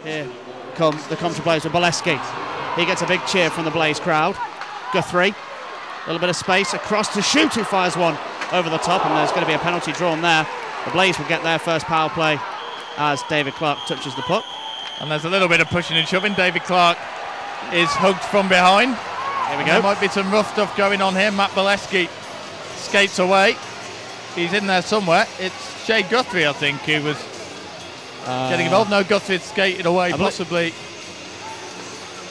Here come the Coventry players with Boleski. He gets a big cheer from the Blaze crowd. Guthrie, a little bit of space across to Shoot, who fires one over the top, and there's going to be a penalty drawn there. The Blaze will get their first power play as David Clark touches the puck. And there's a little bit of pushing and shoving. David Clark is hugged from behind. Here we go. There might be some rough stuff going on here. Matt Boleski skates away. He's in there somewhere. It's Shay Guthrie, I think, who was getting involved. No, Guthrie skated away, possibly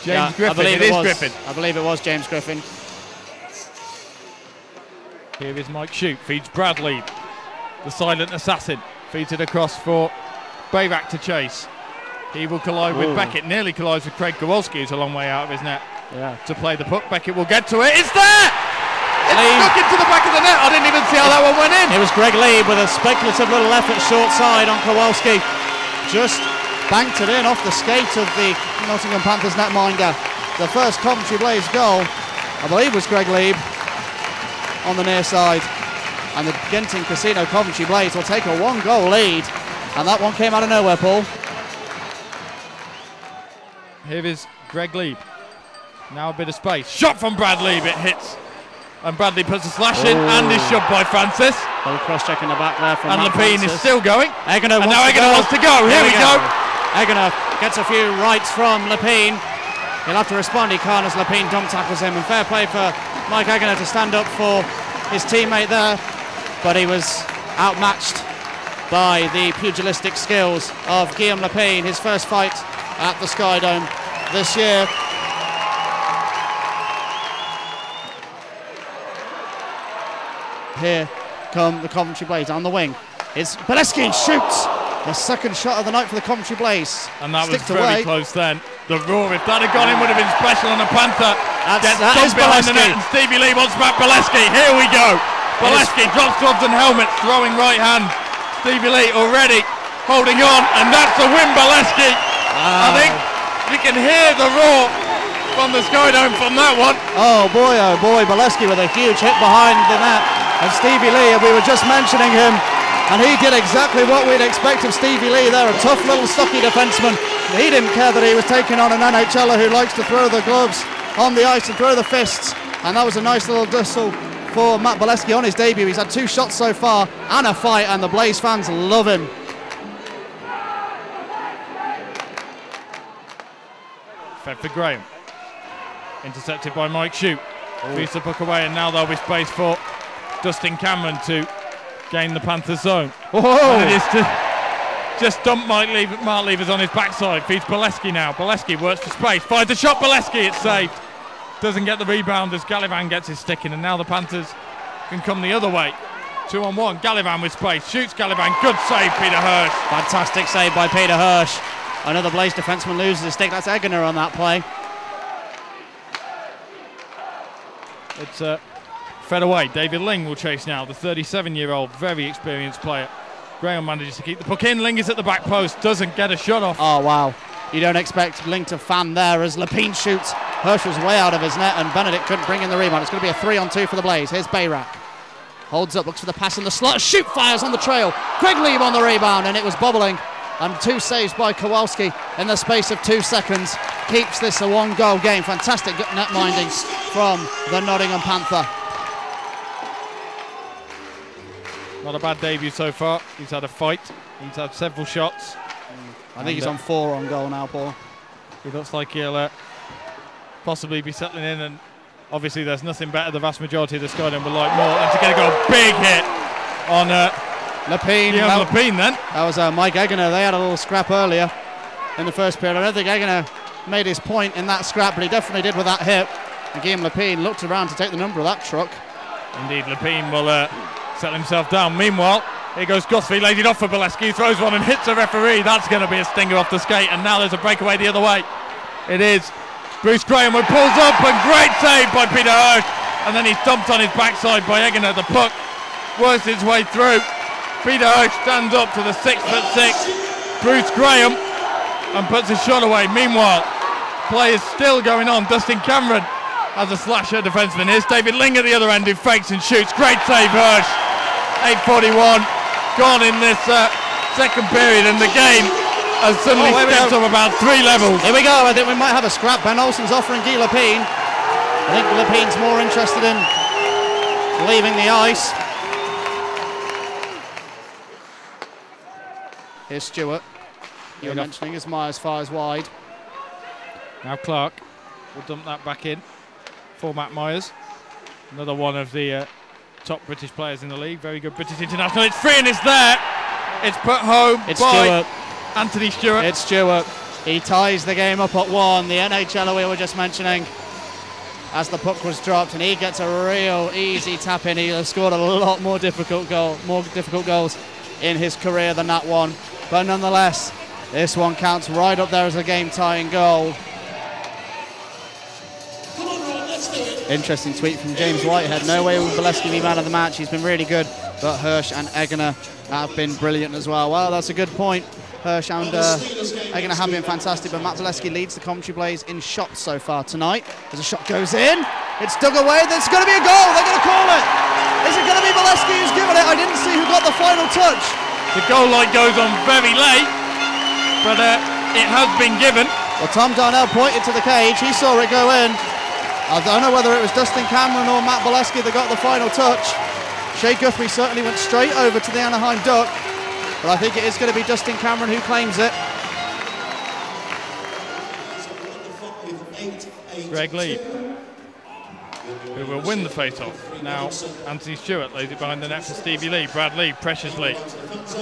James Griffin. It is Griffin. I believe it was James Griffin. Here is Mike Shute, feeds Bradley, the silent assassin. Feeds it across for Bayrak to chase. He will collide with Beckett, nearly collides with Craig Kowalski, who's a long way out of his net to play the puck. Beckett will get to it. It's there! It's stuck into the back of the net. I didn't even see how that one went in. It was Greg Lee with a speculative little effort short side on Kowalski. Just banked it in off the skate of the Nottingham Panthers netminder. The first Coventry Blaze goal, I believe, was Greg Lee on the near side. And the Genting Casino Coventry Blaze will take a 1-goal lead. And that one came out of nowhere, Paul. Here is Greg Lieb. Now a bit of space. Shot from Brad Lieb. It hits. And Bradley puts a slash in and is shoved by Francis. Little cross-check in the back there from And Lepine is still going. Egener wants to go. Here we go. Egener gets a few rights from Lepine. He'll have to respond. He can't as Lepine dump tackles him. And fair play for Mike Egener to stand up for his teammate there. But he was outmatched by the pugilistic skills of Guillaume Lepine. His first fight at the Sky Dome this year. Here come the Coventry Blaze on the wing. It's Boleski shoots the second shot of the night for the Coventry Blaze. And that was very close then. The roar, if that had gone in, would have been special on a Panther. That is behind Boleski. the net, and Stevie Lee wants back Boleski. Here we go. Boleski drops gloves and helmet, throwing right hand. Stevie Lee already holding on, and that's a win, Boleski. I think you can hear the roar from the Sky Dome from that one. Oh boy, Boleski with a huge hit behind the net. And Stevie Lee, we were just mentioning him, and he did exactly what we'd expect of Stevie Lee there, a tough little stocky defenseman. He didn't care that he was taking on an NHLer who likes to throw the gloves on the ice and throw the fists, and that was a nice little tussle for Matt Boleski on his debut. He's had 2 shots so far and a fight, and the Blaze fans love him. Fed for Graham. Intercepted by Mike Shute. Feeds the puck away, and now there'll be space for Dustin Cameron to gain the Panthers zone. And it is to just dump Mark Levers on his backside. Feeds Boleski now. Boleski works for space. Finds a shot. Boleski, it's saved. Doesn't get the rebound as Gallivan gets his stick in, and now the Panthers can come the other way. 2-on-1. Gallivan with space. Shoots Gallivan. Good save, Peter Hirsch. Fantastic save by Peter Hirsch. Another Blaze defenseman loses his stick. That's Egener on that play. It's fed away. David Ling will chase now, the 37-year-old, very experienced player. Graham manages to keep the puck in. Ling is at the back post, doesn't get a shot off. Oh, wow. You don't expect Ling to fan there as Lepine shoots. Hirsch was way out of his net, and Benedict couldn't bring in the rebound. It's going to be a 3-on-2 for the Blaze. Here's Bayrak. Holds up, looks for the pass in the slot. Shoot fires on the trail. Greg Lieb on the rebound, and it was bobbling. And 2 saves by Kowalski in the space of 2 seconds. Keeps this a 1-goal game. Fantastic net minding from the Nottingham Panther. Not a bad debut so far. He's had a fight. He's had several shots. I think he's on 4 on goal now, Paul. He looks like he'll possibly be settling in, and obviously there's nothing better the vast majority of the Sky Dome would like more than to get a big hit on Lepine. Yeah, Lepine then. That was Mike Egener. They had a little scrap earlier in the first period. I don't think Egener made his point in that scrap, but he definitely did with that hit. And Guillaume Lepine looked around to take the number of that truck. Indeed, Lepine will settle himself down. Meanwhile, here goes Guthrie, laid it off for Boleski, throws one and hits a referee. That's going to be a stinger off the skate, and now there's a breakaway the other way. It is Bruce Graham who pulls up, and great save by Peter Hirsch. And then he's dumped on his backside by Egener. The puck works its way through. Peter Hirsch stands up to the 6'6" Bruce Graham and puts his shot away. Meanwhile, play is still going on. Dustin Cameron has a slasher defenseman. Here's David Ling at the other end who fakes and shoots. Great save, Hirsch. 8:41 gone in this second period, and the game has suddenly stepped up about 3 levels. Here we go. I think we might have a scrap. Ben Olsen's offering Guy Lepine. I think Lepine's more interested in leaving the ice. Here's Stewart. You were mentioning as Myers fires wide. Now Clark will dump that back in for Matt Myers. Another one of the top British players in the league. Very good British international. It's free and it's there. It's put home by Stewart. Anthony Stewart. It's Stewart. He ties the game up at 1. The NHLer we were just mentioning as the puck was dropped, and he gets a real easy tap in. He'll have scored a lot more difficult goals in his career than that one. But nonetheless, this one counts right up there as a game-tying goal. Interesting tweet from James Whitehead. No way will Bolesky be man of the match. He's been really good, but Hirsch and Egener have been brilliant as well. Well, that's a good point. Hirsch and Egener have been fantastic, but Matt Bolesky leads the Coventry Blaze in shots so far tonight. As a shot goes in, it's dug away. There's going to be a goal. They're going to call it. Is it going to be Bolesky who's given it? I didn't see who got the final touch. The goal light goes on very late, but it has been given. Well, Tom Darnell pointed to the cage. He saw it go in. I don't know whether it was Dustin Cameron or Matt Bolesky that got the final touch. Shea Guthrie certainly went straight over to the Anaheim Duck, but I think it is going to be Dustin Cameron who claims it. Greg Lee, who will win the face-off. Now Anthony Stewart lays it behind the net for Stevie Lee. Brad Lee pressures Lee,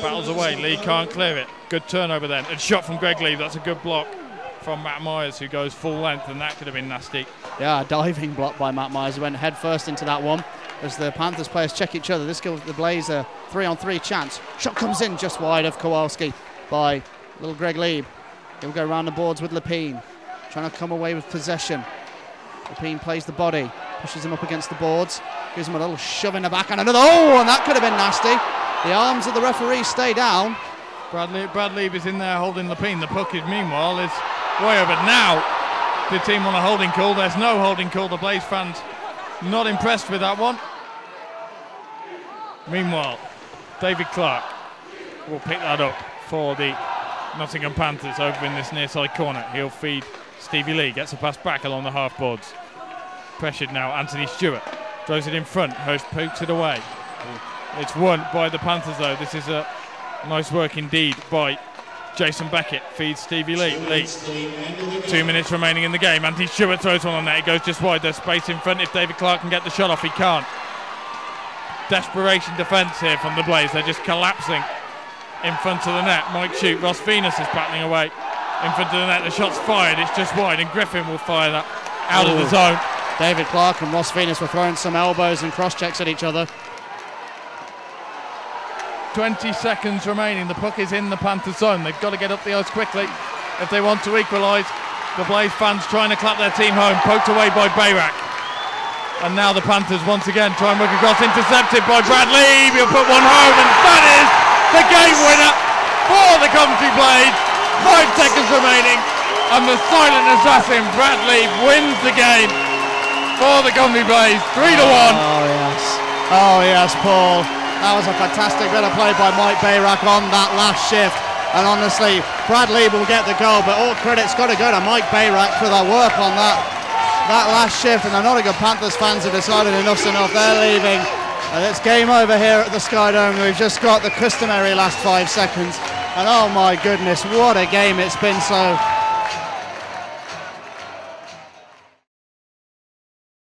battles away. Lee can't clear it. Good turnover then. A shot from Greg Lee. That's a good block from Matt Myers, who goes full length, and that could have been nasty. Yeah, a diving block by Matt Myers, who went head first into that one. As the Panthers players check each other, this gives the Blaze a 3-on-3 chance. Shot comes in just wide of Kowalski by little Greg Lieb. He'll go around the boards with Lepine, trying to come away with possession. Lepine plays the body, pushes him up against the boards, gives him a little shove in the back, and another, and that could have been nasty. The arms of the referee stay down. Brad Lieb is in there holding Lepine. The puck is meanwhile is way over. Now the team want a holding call. There's no holding call. The Blaze fans not impressed with that one. Meanwhile, David Clark will pick that up for the Nottingham Panthers over in this near side corner. He'll feed Stevie Lee, gets a pass back along the half boards. Pressured now, Anthony Stewart throws it in front. Hirsch pokes it away. It's won by the Panthers though. This is a nice work indeed by Jason Beckett. Feeds Stevie Lee. 2 minutes remaining in the game. Anthony Stewart throws one on net. It goes just wide. There's space in front if David Clark can get the shot off. He can't. Desperation defence here from the Blaze. They're just collapsing in front of the net. Mike Shute. Ross Venus is battling away in front of the net. The shot's fired. It's just wide, and Griffin will fire that out of the zone. David Clark and Ross Venus were throwing some elbows and cross-checks at each other. 20 seconds remaining. The puck is in the Panthers zone. They've got to get up the ice quickly if they want to equalise. The Blaze fans trying to clap their team home. Poked away by Bayrak. And now the Panthers once again try and work across. Intercepted by Brad Lee. He'll put one home, and that is the game winner for the Coventry Blaze. 5 seconds remaining, and the silent assassin Brad Lee wins the game for the Coventry Blaze. 3-1. Oh yes. Oh yes, Paul. That was a fantastic bit of play by Mike Bayrak on that last shift. And honestly, Brad Lee will get the goal, but all credit's got to go to Mike Bayrak for their work on that last shift. And the Nottingham Panthers fans have decided enough's enough. They're leaving. And it's game over here at the Sky Dome. We've just got the customary last 5 seconds. And oh my goodness, what a game it's been so